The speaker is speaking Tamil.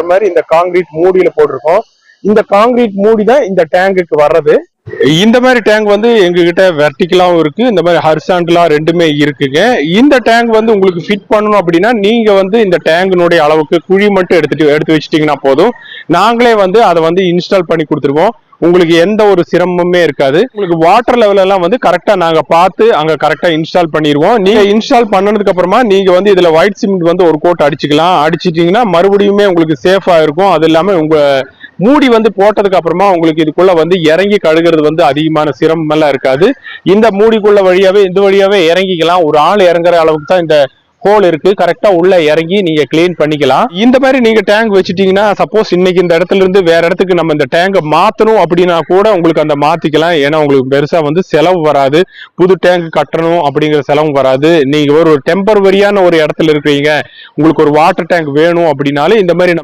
வர்ற மாதிரி இந்த காங்கிரீட் மூடியில போட்டிருக்கோம். இந்த காங்கிரீட் மூடி தான் இந்த டேங்குக்கு வர்றது. இந்த மாதிரி டேங்க் வந்து எங்ககிட்ட வெர்டிகலாவும் இருக்கு, இந்த மாதிரி ஹரிசாண்டலா ரெண்டுமே இருக்குங்க. இந்த டேங்க் வந்து உங்களுக்கு ஃபிட் பண்ணணும் அப்படின்னா நீங்க வந்து இந்த டேங்கினுடைய அளவுக்கு குழி மட்டும் எடுத்து வச்சிட்டீங்கன்னா போதும். நாங்களே வந்து அதை வந்து இன்ஸ்டால் பண்ணி கொடுத்துருவோம். உங்களுக்கு எந்த ஒரு சிரமமே இருக்காது. உங்களுக்கு வாட்டர் லெவல் எல்லாம் வந்து கரெக்டா நாங்க பார்த்து அங்க கரெக்டா இன்ஸ்டால் பண்ணிடுவோம். நீங்க இன்ஸ்டால் பண்ணதுக்கு அப்புறமா நீங்க வந்து இதுல ஒயிட் சிமெண்ட் வந்து ஒரு கோட் அடிச்சுக்கலாம். அடிச்சிட்டீங்கன்னா மறுபடியுமே உங்களுக்கு சேஃபா இருக்கும். அது இல்லாம உங்க மூடி வந்து போட்டதுக்கு அப்புறமா உங்களுக்கு இதுக்குள்ள வந்து இறங்கி கழுகுறது வந்து அதிகமான சிரமம் எல்லாம் இருக்காது. இந்த மூடிக்குள்ள வழியாவே இந்த வழியாவே இறங்கிக்கலாம். ஒரு ஆள் இறங்குற அளவுக்கு தான் இந்த ஹோல் இருக்கு. கரெக்டா உள்ள இறங்கி நீங்க கிளீன் பண்ணிக்கலாம். இந்த மாதிரி நீங்க டேங்க் வச்சுட்டீங்கன்னா சப்போஸ் இன்னைக்கு இந்த இடத்துல இருந்து வேற இடத்துக்கு நம்ம இந்த டேங்கை மாத்தணும் அப்படின்னா கூட உங்களுக்கு அந்த மாத்திக்கலாம். ஏன்னா உங்களுக்கு பெருசா வந்து செலவு வராது. புது டேங்க் கட்டணும் அப்படிங்கிற செலவும் வராது. நீங்க ஒரு டெம்பரவரியான ஒரு இடத்துல இருக்கிறீங்க, உங்களுக்கு ஒரு வாட்டர் டேங்க் வேணும் அப்படின்னாலும் இந்த மாதிரி